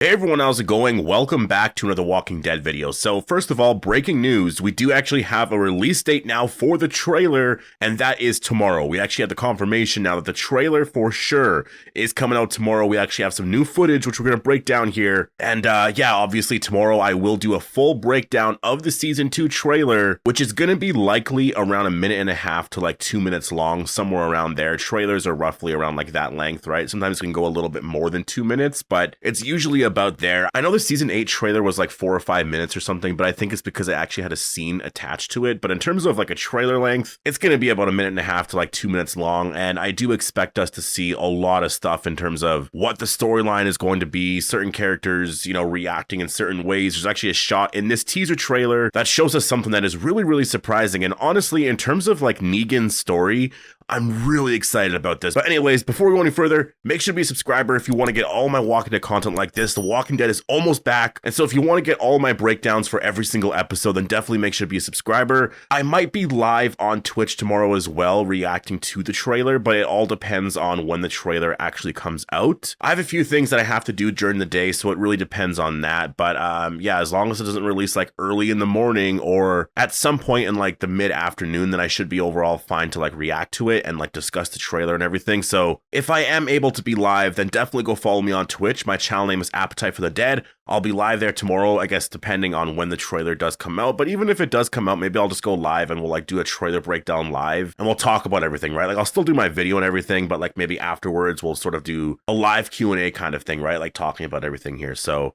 Hey everyone, how's it going? Welcome back to another Walking Dead video. So first of all, breaking news, we do actually have a release date now for the trailer, and that is tomorrow. We actually have the confirmation now that the trailer for sure is coming out tomorrow. We actually have some new footage, which we're going to break down here. And yeah, obviously tomorrow I will do a full breakdown of the Season 2 trailer, which is going to be likely around a minute and a half to like 2 minutes long, somewhere around there. Trailers are roughly around like that length, right? Sometimes it can go a little bit more than 2 minutes, but it's usually about there. I know the Season 8 trailer was like 4 or 5 minutes or something, but I think it's because it actually had a scene attached to it. But in terms of like a trailer length, it's going to be about a minute and a half to like 2 minutes long. And I do expect us to see a lot of stuff in terms of what the storyline is going to be, certain characters, you know, reacting in certain ways. There's actually a shot in this teaser trailer that shows us something that is really, really surprising. And honestly, in terms of like Negan's story, I'm really excited about this. But anyways, before we go any further, make sure to be a subscriber if you want to get all my Walking Dead content like this. The Walking Dead is almost back. And so if you want to get all my breakdowns for every single episode, then definitely make sure to be a subscriber. I might be live on Twitch tomorrow as well, reacting to the trailer, but it all depends on when the trailer actually comes out. I have a few things that I have to do during the day, so it really depends on that. But yeah, as long as it doesn't release like early in the morning or at some point in like the mid-afternoon, then I should be overall fine to like react to it and like discuss the trailer and everything. So if I am able to be live, then definitely go follow me on Twitch. My channel name is Appetite for the Dead. I'll be live there tomorrow, I guess, depending on when the trailer does come out. But even if it does come out, maybe I'll just go live and we'll like do a trailer breakdown live and we'll talk about everything, right? Like I'll still do my video and everything, but like maybe afterwards we'll sort of do a live Q&A kind of thing, right? Like talking about everything here. So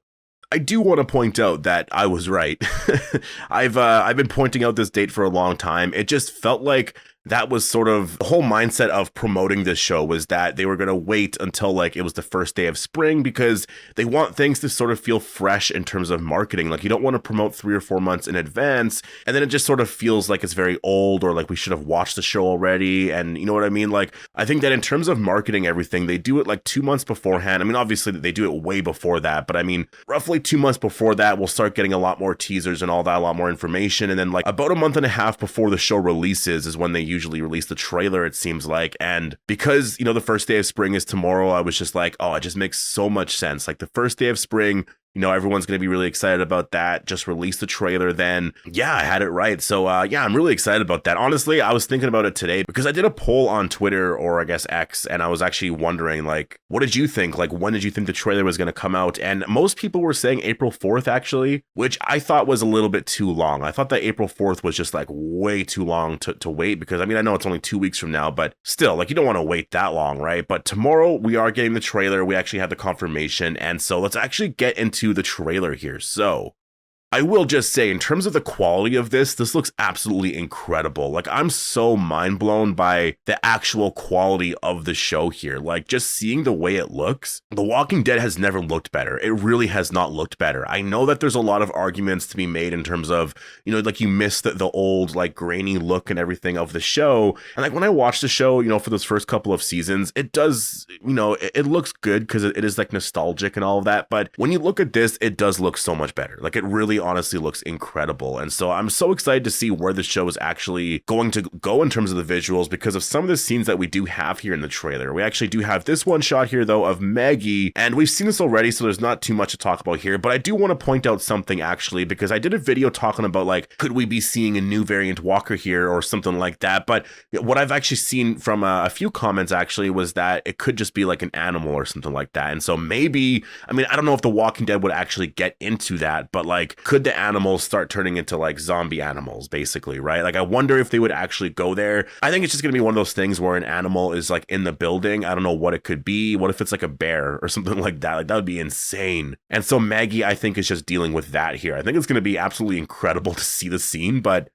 I do want to point out that I was right. I've been pointing out this date for a long time. It just felt like that was sort of the whole mindset of promoting this show, was that they were going to wait until like it was the first day of spring because they want things to sort of feel fresh in terms of marketing. Like you don't want to promote 3 or 4 months in advance and then it just sort of feels like it's very old or like we should have watched the show already. And you know what I mean? Like I think that in terms of marketing everything, they do it like 2 months beforehand. I mean, obviously they do it way before that, but I mean, roughly 2 months before that, we'll start getting a lot more teasers and all that, a lot more information. And then like about a month and a half before the show releases is when they usually release the trailer, it seems like. And because, you know, the first day of spring is tomorrow, I was just like, oh, it just makes so much sense. Like the first day of spring, you know, everyone's going to be really excited about that. Just release the trailer then. Yeah, I had it right. So yeah, I'm really excited about that. Honestly, I was thinking about it today because I did a poll on Twitter, or I guess X, and I was actually wondering, like, what did you think? Like, when did you think the trailer was going to come out? And most people were saying April 4th, actually, which I thought was a little bit too long. I thought that April 4th was just like way too long to wait because, I mean, I know it's only 2 weeks from now, but still, like, you don't want to wait that long, right? But tomorrow we are getting the trailer. We actually have the confirmation. And so let's actually get into the trailer here. So I will just say, in terms of the quality of this looks absolutely incredible. Like, I'm so mind blown by the actual quality of the show here. Like, just seeing the way it looks, The Walking Dead has never looked better. It really has not looked better. I know that there's a lot of arguments to be made in terms of, you know, like you miss the old, like, grainy look and everything of the show. And like, when I watched the show, you know, for those first couple of seasons, it does, you know, it looks good because it is like nostalgic and all of that. But when you look at this, it does look so much better. Like, it really honestly looks incredible. And so I'm so excited to see where the show is actually going to go in terms of the visuals because of some of the scenes that we do have here in the trailer. We actually do have this one shot here though of Maggie, and we've seen this already, so there's not too much to talk about here, but I do want to point out something actually, because I did a video talking about like, could we be seeing a new variant walker here or something like that? But what I've actually seen from a few comments actually was that it could just be like an animal or something like that. And so maybe, I mean, I don't know if The Walking Dead would actually get into that, but like, could the animals start turning into like zombie animals, basically, right? Like, I wonder if they would actually go there. I think it's just gonna be one of those things where an animal is like in the building. I don't know what it could be. What if it's like a bear or something like that? Like, that would be insane. And so Maggie, I think, is just dealing with that here. I think it's gonna be absolutely incredible to see the scene, but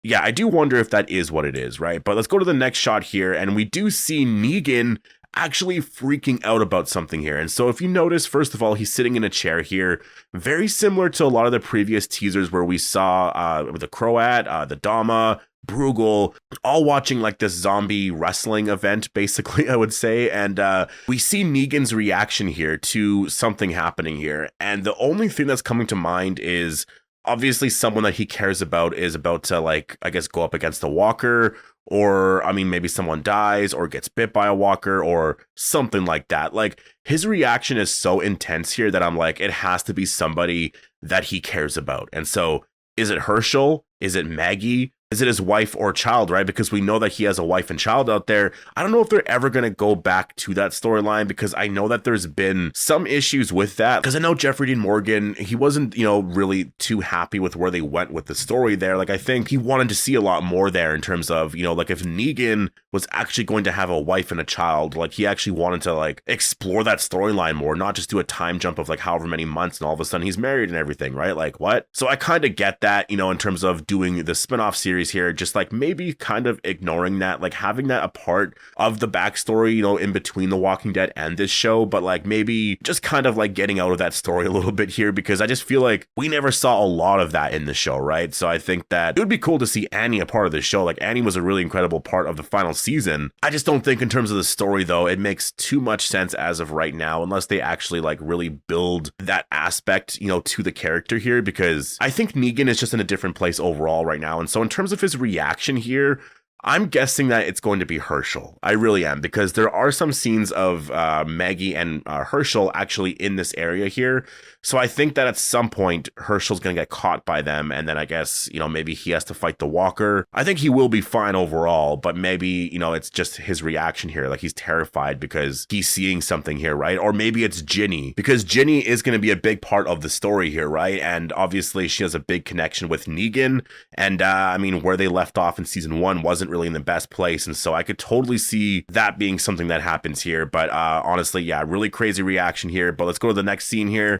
yeah, I do wonder if that is what it is, right? But let's go to the next shot here, and we do see Negan actually freaking out about something here. And so if you notice, first of all, he's sitting in a chair here, very similar to a lot of the previous teasers where we saw the Croat, the Dama, Bruegel, all watching like this zombie wrestling event, basically, I would say. And we see Negan's reaction here to something happening here. And the only thing that's coming to mind is obviously someone that he cares about is about to, like, I guess, go up against the walker, or I mean, maybe someone dies or gets bit by a walker or something like that. Like, his reaction is so intense here that I'm like, it has to be somebody that he cares about. And so, is it Herschel? Is it Maggie? Is it his wife or child, right? Because we know that he has a wife and child out there. I don't know if they're ever going to go back to that storyline, because I know that there's been some issues with that. Because I know Jeffrey Dean Morgan, he wasn't, really too happy with where they went with the story there. Like, I think he wanted to see a lot more there in terms of, like if Negan was actually going to have a wife and a child, like he actually wanted to like explore that storyline more, not just do a time jump of like however many months and all of a sudden he's married and everything, right? Like, what? So I kind of get that, in terms of doing the spinoff series here, just like maybe kind of ignoring that, like having that a part of the backstory, in between The Walking Dead and this show, but like maybe just kind of like getting out of that story a little bit here, because I just feel like we never saw a lot of that in the show, right? So I think that it would be cool to see Annie a part of the show. Like, Annie was a really incredible part of the final season. I just don't think in terms of the story though, it makes too much sense as of right now, unless they actually like really build that aspect, to the character here, because I think Negan is just in a different place overall right now. And so in terms of his reaction here, I'm guessing that it's going to be Herschel. I really am, because there are some scenes of Maggie and Herschel actually in this area here. So I think that at some point, Herschel's going to get caught by them. And then I guess, maybe he has to fight the walker. I think he will be fine overall, but maybe, it's just his reaction here. Like, he's terrified because he's seeing something here, right? Or maybe it's Ginny, because Ginny is going to be a big part of the story here, right? And obviously she has a big connection with Negan. And I mean, where they left off in season 1 wasn't really in the best place. And so I could totally see that being something that happens here. But honestly, yeah, really crazy reaction here. But let's go to the next scene here.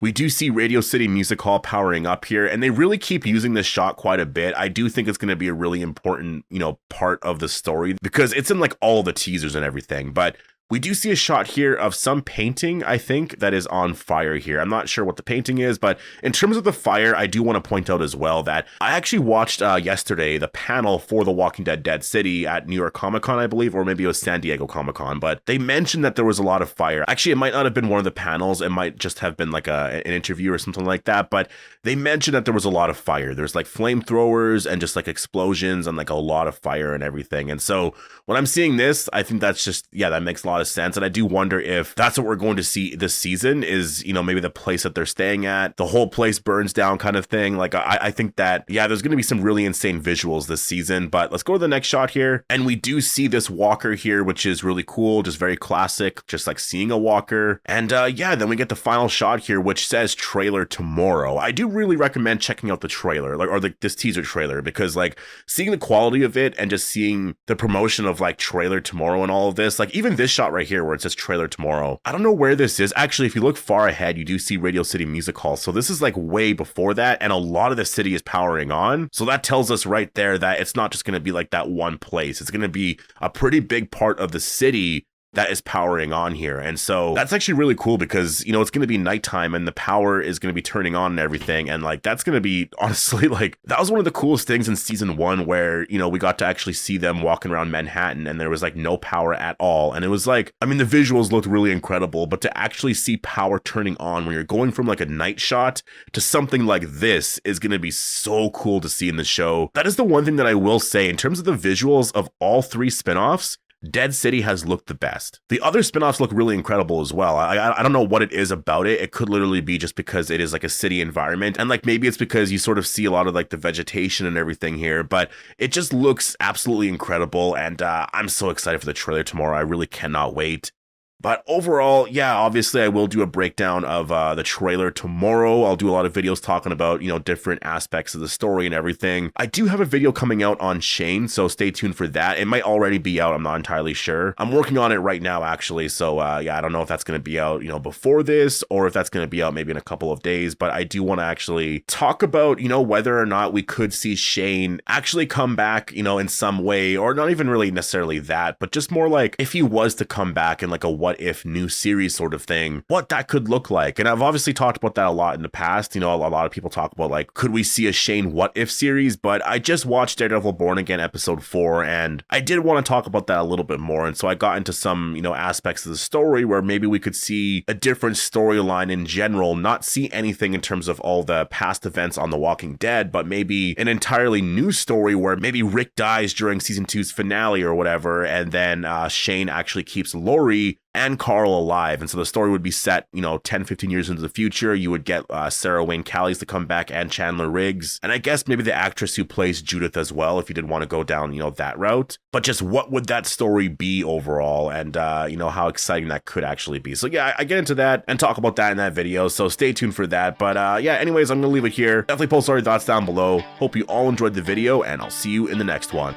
We do see Radio City Music Hall powering up here, and they really keep using this shot quite a bit. I do think it's going to be a really important, part of the story, because it's in like all the teasers and everything. But we do see a shot here of some painting, I think, that is on fire here. I'm not sure what the painting is, but in terms of the fire, I do want to point out as well that I actually watched yesterday the panel for The Walking Dead Dead City at New York Comic Con, I believe, or maybe it was San Diego Comic Con, but they mentioned that there was a lot of fire. Actually, it might not have been one of the panels. It might just have been like an interview or something like that, but they mentioned that there was a lot of fire. There's like flamethrowers and just like explosions and like a lot of fire and everything. And so when I'm seeing this, I think that's just, yeah, that makes a lot of sense. And I do wonder if that's what we're going to see this season is, maybe the place that they're staying at, the whole place burns down kind of thing. Like, I think that, yeah, there's going to be some really insane visuals this season. But let's go to the next shot here. And we do see this walker here, which is really cool, just very classic, just like seeing a walker. And yeah, then we get the final shot here, which says trailer tomorrow. I do really recommend checking out the trailer, like, or this teaser trailer, because like seeing the quality of it and just seeing the promotion of like trailer tomorrow and all of this, like even this shot right here where it says trailer tomorrow. I don't know where this is. Actually, if you look far ahead, you do see Radio City Music Hall. So this is like way before that, and a lot of the city is powering on. So that tells us right there that it's not just going to be like that one place. It's going to be a pretty big part of the city that is powering on here. And so that's actually really cool, because it's going to be nighttime and the power is going to be turning on and everything, and like that's going to be, honestly, like that was one of the coolest things in season 1 where we got to actually see them walking around Manhattan and there was like no power at all. And it was like, I mean, the visuals looked really incredible, but to actually see power turning on when you're going from like a night shot to something like this is going to be so cool to see in the show. That is the one thing that I will say in terms of the visuals of all 3 spinoffs. Dead City has looked the best. The other spinoffs look really incredible as well. I don't know what it is about it. It could literally be just because it is like a city environment, and like maybe it's because you sort of see a lot of like the vegetation and everything here, but it just looks absolutely incredible, and I'm so excited for the trailer tomorrow. I really cannot wait. But overall, yeah, obviously I will do a breakdown of the trailer tomorrow. I'll do a lot of videos talking about, different aspects of the story and everything. I do have a video coming out on Shane, so stay tuned for that. It might already be out. I'm not entirely sure. I'm working on it right now, actually. So yeah, I don't know if that's going to be out, before this, or if that's going to be out maybe in a couple of days. But I do want to actually talk about, whether or not we could see Shane actually come back, in some way, or not even really necessarily that, but just more like if he was to come back in like a what if new series sort of thing, what that could look like. And I've obviously talked about that a lot in the past. You know, a lot of people talk about like, could we see a Shane what if series? But I just watched Daredevil Born Again episode 4, and I did want to talk about that a little bit more. And so I got into some, you know, aspects of the story where maybe we could see a different storyline in general, not see anything in terms of all the past events on The Walking Dead, but maybe an entirely new story where maybe Rick dies during season 2's finale or whatever, and then Shane actually keeps Lori and Carl alive. And so the story would be set, you know, 10, 15 years into the future. You would get Sarah Wayne Callies to come back and Chandler Riggs. And I guess maybe the actress who plays Judith as well, if you did want to go down, you know, that route. But just what would that story be overall? And, you know, how exciting that could actually be. So yeah, I get into that and talk about that in that video. So stay tuned for that. But yeah, anyways, I'm going to leave it here. Definitely post all your thoughts down below. Hope you all enjoyed the video, and I'll see you in the next one.